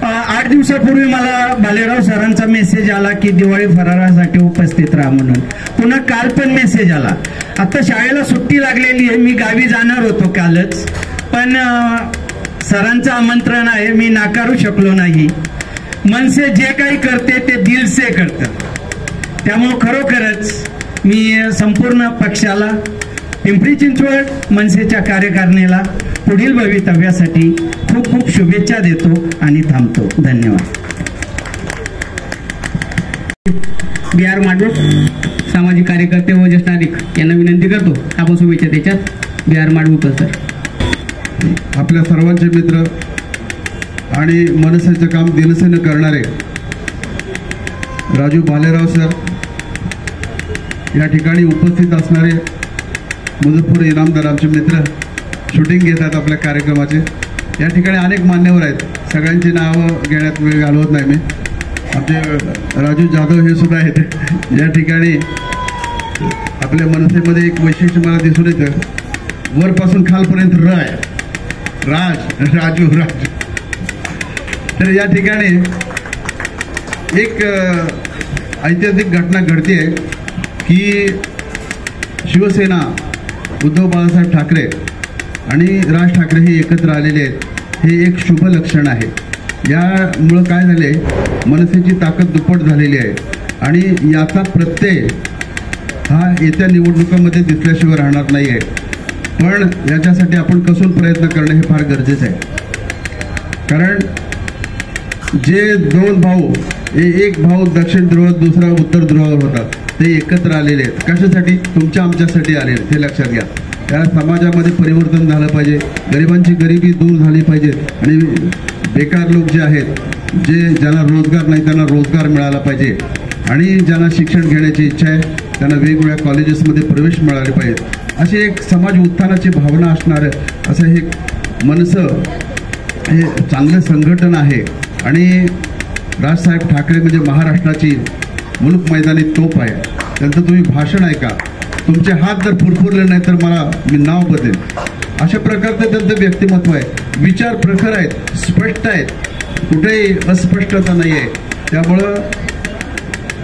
8 दिवसापूर्वी मला भालेराव सरांचा मेसेज आला की दिवाळी फराळासाठी उपस्थित राहा म्हणून। पुन्हा काल पण मेसेज आला। आता शाळेला सुट्टी लागलेली आहे, मी गावी जाणार होतो कालच, पण सरांचं आमंत्रण आहे, मी नाकारू शकलो नाही। मनसे जे काही करते ते दिल से करतं, त्यामुळे खरोखरच मी संपूर्ण पक्षाला, पिंपरी चिंचवड मनसेच्या कार्यकारिणीला पुढील भवितव्यासाठी खूप खूप शुभेच्छा देतो आणि थांबतो। धन्यवाद। बी आर माडूळ, सामाजिक कार्यकर्ते व ज्येष्ठ नागरिक यांना विनंती करतो आपण शुभेच्छा त्याच्यात। बी आर माडूळकर सर, आपल्या सर्वांचे मित्र आणि मनसेचं काम दिलसेनं करणारे राजू भालेराव सर, या ठिकाणी उपस्थित असणारे मुझफ्फर इनामदार आमचे मित्र, शूटिंग घेतात आपल्या कार्यक्रमाचे। या ठिकाणी अनेक मान्यवर आहेत, सगळ्यांची नावं घेण्यात वेळ घालवत नाही मी। आमचे राजू जाधव हे सुद्धा आहेत या ठिकाणी। आपल्या मनसेमध्ये एक वैशिष्ट्य मला दिसून येतं, वरपासून खालपर्यंत राजू। तर या ठिकाणी एक ऐतिहासिक घटना घडते की शिवसेना, उद्धव बाळासाहेब ठाकरे आणि राज ठाकरे हे एकत्र आलेले आहेत। हे एक शुभ लक्षण आहे. यामुळं काय झाले, मनसेची ताकद दुप्पट झालेली आहे आणि याचा प्रत्यय हा येत्या निवडणुकांमध्ये दिसल्याशिवाय राहणार नाही आहे. पण याच्यासाठी आपण कसून प्रयत्न करणं हे फार गरजेचं आहे. कारण जे दोन भाऊ, एक भाऊ दक्षिण ध्रुव, दुसरा उत्तर ध्रुवावर होता, ते एकत्र आलेले आहेत. कशासाठी? तुमच्या आमच्यासाठी आलेले, ते लक्षात घ्या. या समाजामध्ये परिवर्तन झालं पाहिजे, गरिबांची गरिबी दूर झाली पाहिजे आणि बेकार लोक जे आहेत, ज्यांना रोजगार नाही त्यांना रोजगार मिळाला पाहिजे आणि ज्यांना शिक्षण घेण्याची इच्छा आहे त्यांना वेगवेगळ्या कॉलेजेसमध्ये प्रवेश मिळाले पाहिजे. अशी एक समाज उत्थानाची भावना असणारं असं हे मनसं हे चांगलं संघटन आहे. आणि राजसाहेब ठाकरे म्हणजे महाराष्ट्राची मुलूक मैदानी तोप आहे. त्यांचं तुम्ही भाषण ऐका, तुमचे हात जर फुरफुरले नाही तर मी नाव बदलेन. अशा प्रकारचं त्यांचं व्यक्तिमत्व आहे. विचार प्रखर आहेत, स्पष्ट आहेत, कुठेही अस्पष्टता नाही आहे. त्यामुळं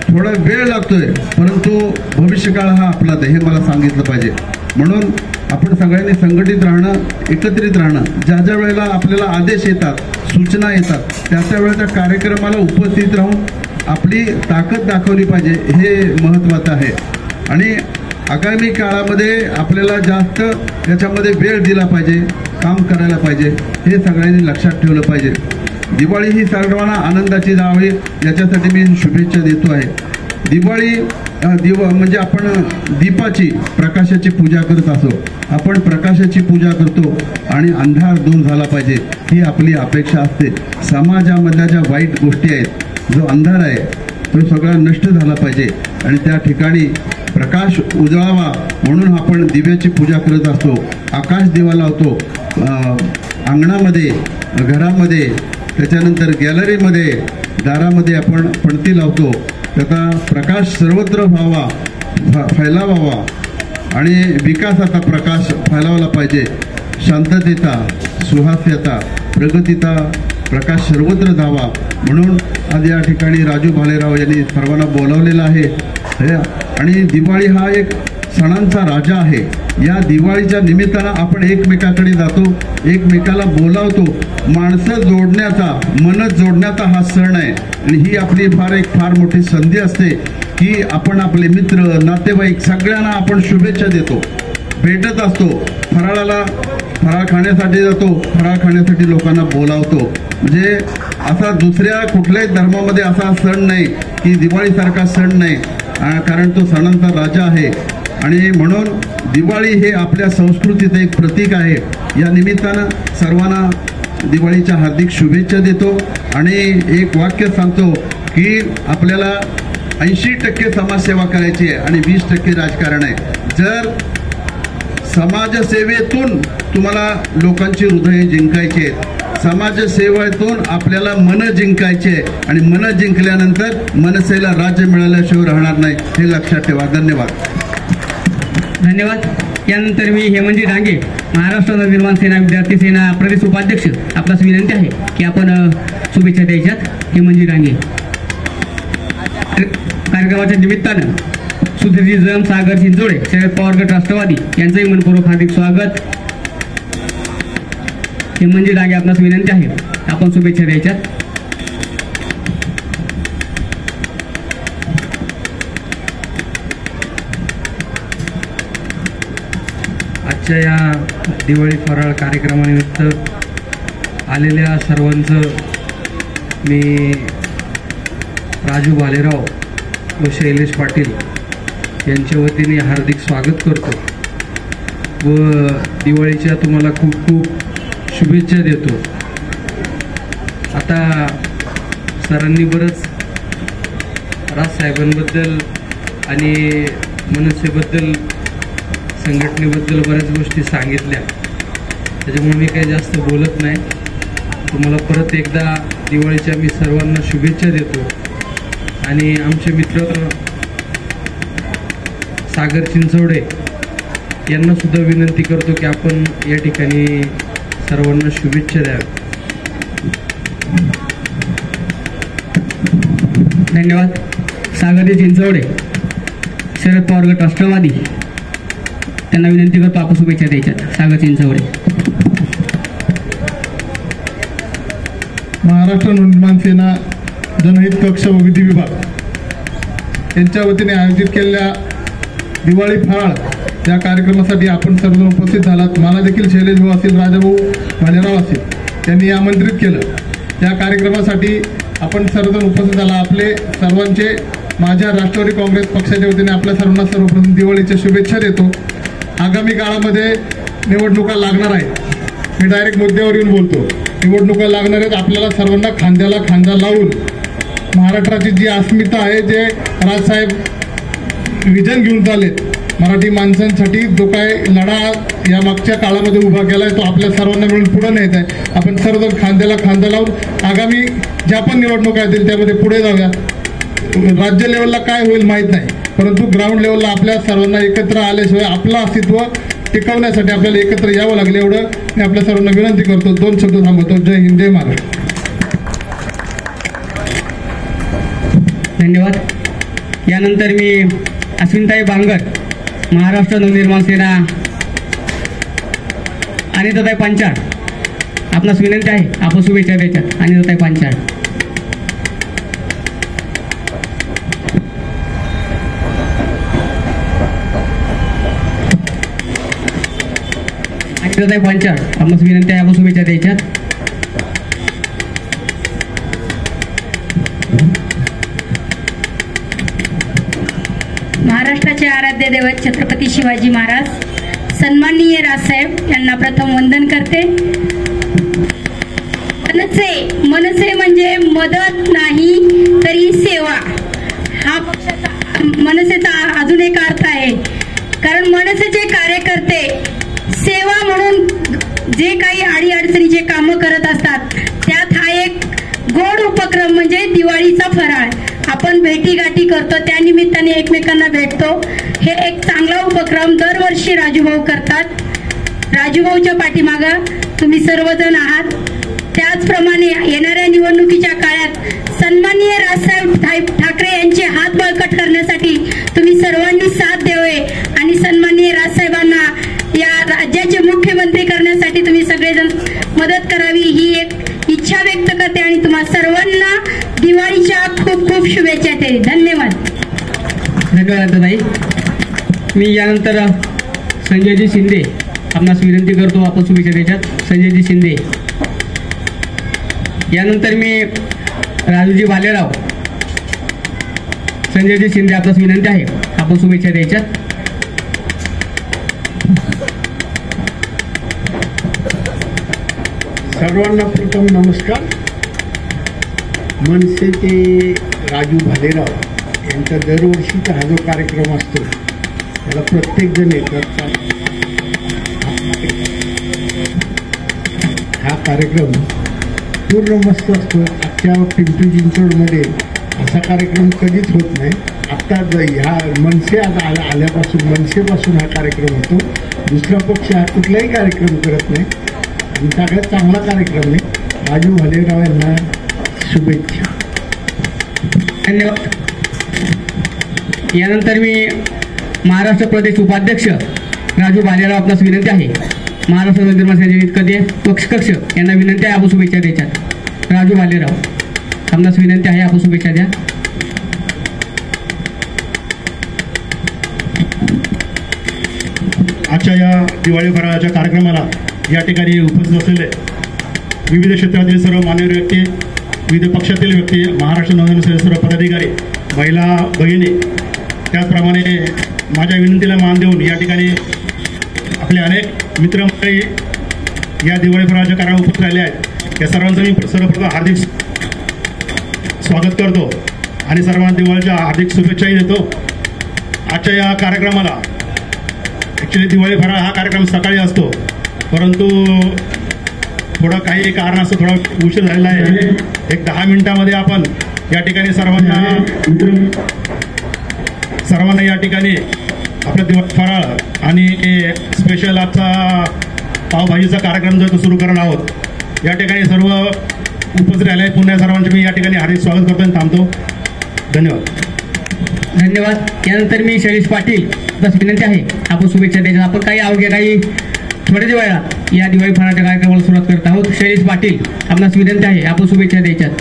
थोडा वेळ लागतोय, परंतु भविष्यकाळ हा आपलाच आहे हे मला सांगितलं पाहिजे. म्हणून आपण सगळ्यांनी संघटित राहणं, एकत्रित राहणं. ज्या ज्या वेळेला आपल्याला आदेश येतात, सूचना येतात, त्या वेळेला कार्यक्रमाला उपस्थित राहून आपली ताकद दाखवली पाहिजे, हे महत्त्वाचं आहे. आणि आगामी काळामध्ये आपल्याला जास्त याच्यामध्ये वेळ दिला पाहिजे, काम करायला पाहिजे, हे सगळ्यांनी लक्षात ठेवलं पाहिजे. दिवाळी ही सर्वांना आनंदाची जावी याच्यासाठी मी शुभेच्छा देतो आहे. दिवाळी म्हणजे आपण दीपाची, प्रकाशाची पूजा करत असो, आपण प्रकाशाची पूजा करतो आणि अंधार दूर झाला पाहिजे ही आपली अपेक्षा असते. समाजामधल्या ज्या वाईट गोष्टी आहेत, जो अंधार आहे तो सगळा नष्ट झाला पाहिजे आणि त्या ठिकाणी प्रकाश उजळावा म्हणून आपण दिव्याची पूजा करत असतो. आकाश दिवा लावतो अंगणामध्ये, घरामध्ये, त्याच्यानंतर गॅलरीमध्ये, दारामध्ये आपण पणती लावतो. त्याचा प्रकाश सर्वत्र व्हावा, फैलावा आणि विकासाचा प्रकाश फैलावला पाहिजे. शांततेचा, सुहास्याचा, प्रगतीचा प्रकाश सर्वत्र जावा म्हणून आज या ठिकाणी राजू भालेराव यांनी सर्वांना बोलावलेलं आहे. आणि दिवाळी हा एक सणांचा राजा आहे. या दिवाळीच्या निमित्तानं आपण एकमेकाकडे जातो, एकमेकाला बोलावतो. माणसं जोडण्याचा, मन जोडण्याचा हा सण आहे आणि ही आपली फार मोठी संधी असते की आपण आपले मित्र, नातेवाईक सगळ्यांना आपण शुभेच्छा देतो, भेटत असतो. फराळ खाण्यासाठी जातो, फराळ खाण्यासाठी लोकांना बोलावतो. म्हणजे असा दुसऱ्या कुठल्याही धर्मामध्ये असा सण नाही की दिवाळीसारखा सण नाही, कारण तो सणांचा राजा आहे. आणि म्हणून दिवाळी हे आपल्या संस्कृतीचं एक प्रतीक आहे. या निमित्तानं सर्वांना दिवाळीच्या हार्दिक शुभेच्छा देतो आणि एक वाक्य सांगतो की आपल्याला 80% समाजसेवा करायची आहे आणि 20% राजकारण आहे. जर समाजसेवेतून तुम्हाला लोकांची हृदय जिंकायची आहेत, समाजसेवेतून आपल्याला मन जिंकायचे आहे आणि मन जिंकल्यानंतर मनसेला राज्य मिळाल्याशिवाय राहणार नाही, हे लक्षात ठेवा. धन्यवाद. यानंतर मी हेमंतजी डांगे, महाराष्ट्र नवनिर्माण सेना विद्यार्थी सेना प्रदेश उपाध्यक्ष, आपल्यास विनंती आहे की आपण शुभेच्छा द्यायच्यात. हेमंतजी डांगे. कार्यक्रमाच्या निमित्तानं सुधीरजी जम, सागर चिंचोडे, शरद पवार गट राष्ट्रवादी यांचंही मनपूर्वक हार्दिक स्वागत. हेमंतजी डांगे, आपणास विनंती आहे आपण शुभेच्छा द्यायच्यात. आजच्या या दिवाळी फराळ कार्यक्रमानिमित्त आलेल्या सर्वांचं मी राजू भालेराव व शैलेश पाटील यांच्या वतीने हार्दिक स्वागत करतो व दिवाळीच्या तुम्हाला खूप खूप शुभेच्छा देतो. आता सरांनी बरंच राजसाहेबांबद्दल आणि मनसेबद्दल, संघटनेबद्दल बऱ्याच गोष्टी सांगितल्या, त्याच्यामुळे मी काही जास्त बोलत नाही. तुम्हाला परत एकदा दिवाळीच्या मी सर्वांना शुभेच्छा देतो आणि आमचे मित्र सागर चिंचवडे यांना सुद्धा विनंती करतो की आपण या ठिकाणी सर्वांना शुभेच्छा द्याव्या. धन्यवाद. सागरजी चिंचवडे, शरद पवार गट राष्ट्रवादी, त्यांना विनंती करतो आपण शुभेच्छा द्यायच्यात. सागर चिंचवडे. महाराष्ट्र नवनिर्माण सेना जनहित कक्ष व विधी विभाग यांच्या वतीने आयोजित केलेल्या दिवाळी फराळ या कार्यक्रमासाठी आपण सर्वजण उपस्थित झालात. मला देखील शैलेश भाऊ असतील, राजाभाऊ भालेराव असतील यांनी आमंत्रित केलं. या कार्यक्रमासाठी आपण सर्वजण उपस्थित झाला. आपले सर्वांचे माझ्या राष्ट्रवादी काँग्रेस पक्षाच्या वतीने आपल्या सर्वांना सर्वप्रथम दिवाळीच्या शुभेच्छा देतो. आगामी काळामध्ये निवडणुका लागणार आहेत. मी डायरेक्ट मुद्द्यावर येऊन बोलतो. निवडणुका लागणार आहेत. आपल्याला सर्वांना खांद्याला खांदा लावून महाराष्ट्राची जी अस्मिता आहे, जे राजसाहेब विजन घेऊन चाललेत, मराठी माणसांसाठी जो काय लढा या मागच्या काळामध्ये उभा केला आहे तो आपल्या सर्वांना मिळून पुढे न्यायचा आहे. आपण सर्वजण खांद्याला खांदा लावून आगामी ज्या पण निवडणुका येतील त्यामध्ये पुढे जाऊया. राज्य लेवलला काय होईल माहीत नाही, परंतु ग्राउंड लेवलला आपल्या सर्वांना एकत्र आल्याशिवाय आपलं अस्तित्व टिकवण्यासाठी आपल्याला एकत्र यावं लागलं. एवढं मी आपल्या सर्वांना विनंती करतो. 2 शब्द थांबवतो. जय हिंद, जय महाराष्ट्र. धन्यवाद. यानंतर मी अश्विनताई बांगर, महाराष्ट्र नवनिर्माण सेना, अनिताताई पांचाळ, आपणास विनंती आहे आपण शुभेच्छा द्यायच्या. अनिताताई पांचाळ. अनिताताई पांचाळ, आपणास विनंती आहे आपण शुभेच्छा द्यायच्या. महाराष्ट्राचे आराध्य दैवत छत्रपती शिवाजी महाराज, सन्माननीय राजसाहेब यांना प्रथम वंदन करते. मनसे म्हणजे मदत नाही तरी सेवा, हा पक्षाचा मनसेचा अजून एक अर्थ आहे. कारण मनसेचे कार्यकर्ते सेवा म्हणून जे काही अडीअडचणीचे कामं करत असतात त्यात हा एक गोड उपक्रम म्हणजे दिवाळीचा फराळ. आपण भेटीगाठी करतो, त्या निमित्ताने एकमेकांना भेटतो. हे एक चांगला उपक्रम दरवर्षी राजूभाऊ करतात. राजूभाऊच्या पाठीमागं तुम्ही सर्वजण आहात. त्याचप्रमाणे येणाऱ्या निवडणुकीच्या काळात सन्माननीय राजसाहेब ठाकरे यांचे हात बळकट करण्यासाठी तुम्ही सर्वांनी साथ द्यावे आणि सन्माननीय राजसाहेबांना या राज्याचे मुख्यमंत्री करण्यासाठी तुम्ही सगळेजण मदत करावी ही एक इच्छा व्यक्त करते आणि तुम्हा सर्वांना दिवाळीच्या खूप खूप शुभेच्छा देते. धन्यवाद. धन्यवाद ताई. मी यानंतर संजयजी शिंदे, आपणास विनंती करतो आपण शुभेच्छा द्यायच्यात. संजयजी शिंदे. यानंतर मी राजूजी भालेराव. संजयजी शिंदे, आपणास विनंती आहे आपण शुभेच्छा द्यायच्यात. सर्वांना प्रथम नमस्कार. मनसेचे राजू भालेराव यांचा दरवर्षीचा हा जो कार्यक्रम असतो त्याला प्रत्येक जण येतात. हा कार्यक्रम पूर्ण मस्त असतो. आजच्या पिंपरी चिंचवडमध्ये असा कार्यक्रम कधीच होत नाही. आत्ता ह्या मनसे आल्यापासून मनसेपासून हा कार्यक्रम होतो. दुसरा पक्ष हा कुठलाही कार्यक्रम करत नाही आणि सगळ्यात चांगला कार्यक्रम आहे. राजू भालेराव यांना शुभेच्छा. धन्यवाद. यानंतर मी महाराष्ट्र प्रदेश उपाध्यक्ष राजू भालेराव, आपणास विनंती आहे महाराष्ट्र नवनिर्माण सेनेचे कधी कक्ष यांना विनंती आहे आपण शुभेच्छा द्यायच्यात. राजू भालेराव, आपणास विनंती आहे आपण शुभेच्छा द्या. आजच्या या दिवाळी फराळाच्या कार्यक्रमाला या ठिकाणी उपस्थित असलेले विविध क्षेत्रातील सर्व मान्यवर व्यक्ती, विविध पक्षातील व्यक्ती, महाराष्ट्र नवनिर्माण सेनेचे सर्व पदाधिकारी, महिला भगिनी, त्याचप्रमाणे माझ्या विनंतीला मान देऊन या ठिकाणी आपले अनेक मित्रमंडळी या दिवाळी फराळाच्या कार्यक्रमात उपस्थित राहिले आहेत. या सर्वांचं मी सर्वप्रथम हार्दिक स्वागत करतो आणि सर्वांना दिवाळीच्या हार्दिक शुभेच्छाही देतो. आजच्या या कार्यक्रमाला ॲक्च्युली दिवाळी फराळ हा कार्यक्रम सकाळी असतो, परंतु थोडं काही कारण असतं, थोडा उशीर झालेला आहे. एक 10 मिनिटामध्ये आपण या ठिकाणी सर्वांना या ठिकाणी आपला दिवाळी फराळ आणि स्पेशल आजचा पावभाजीचा कार्यक्रम जो तो सुरू करणार आहोत. या ठिकाणी सर्व उपस्थित राहिले आहेत. पुन्हा सर्वांचे मी या ठिकाणी हार्दिक स्वागत करतो आणि थांबतो. धन्यवाद. धन्यवाद. यानंतर मी शैलेश पाटील, बस विनंती आहे आपण शुभेच्छा द्यायच्या. आपण काही अवघ्या काही थोड्याच वेळात या दिवाळी फराळाच्या कार्यक्रमाला सुरुवात करत आहोत. शैलेश पाटील आपणास विनंती आहे आपण शुभेच्छा द्यायच्यात.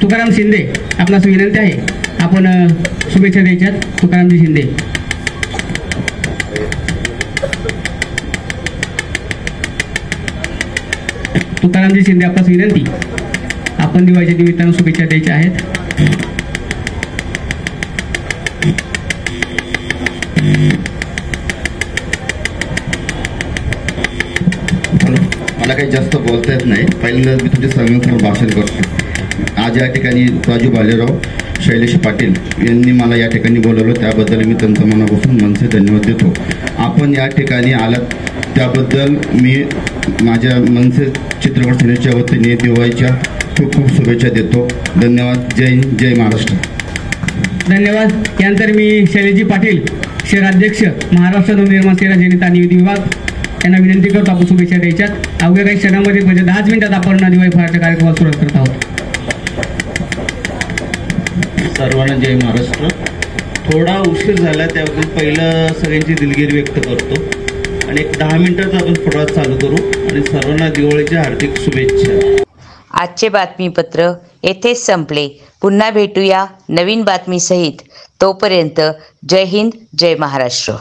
तुकाराम शिंदे आपणास विनंती आहे आपण शुभेच्छा द्यायच्यात. तुकारामजी शिंदे. तुकारामजी शिंदे आपणास विनंती आपण दिवाळीच्या निमित्तानं शुभेच्छा द्यायच्या आहेत. मला काही जास्त बोलता येत नाही. पहिल्यांदा मी तुमच्या सगळ्यांसमोर भाषण करतो. आज या ठिकाणी राजू भालेराव, शैलेश पाटील यांनी मला या ठिकाणी बोलवलं, त्याबद्दल मी त्यांचं मनापासून मनसे धन्यवाद देतो. आपण या ठिकाणी आलात त्याबद्दल मी माझ्या मनसे चित्रपट सेनेच्या वतीने दिवाळीच्या खूप खूप शुभेच्छा देतो. धन्यवाद. जय हिंद, जय महाराष्ट्र. धन्यवाद. यानंतर मी शैलेशजी पाटील, शहराध्यक्ष महाराष्ट्र नवनिर्माण सेना जनता आणि विधी विभाग यांना विनंती करतो आपण शुभेच्छा द्यायच्यात. अवघ्या काही क्षणामध्ये म्हणजे 10 मिनिटात आपण दिवाळी फराळाच्या कार्यक्रमाला सुरुवात करत आहोत. सर्वांना जय महाराष्ट्र. थोडा उशीर झाला त्याबद्दल पहिलं सगळ्यांची दिलगिरी व्यक्त करतो आणि एक 10 मिनिटाचा आपण फटाफट चालू करू आणि सर्वांना दिवाळीच्या हार्दिक शुभेच्छा. आजचे बातमीपत्र येथेच संपले. पुन्हा भेटूया नवीन बातमीसहित. तोपर्यंत जय हिंद, जय महाराष्ट्र.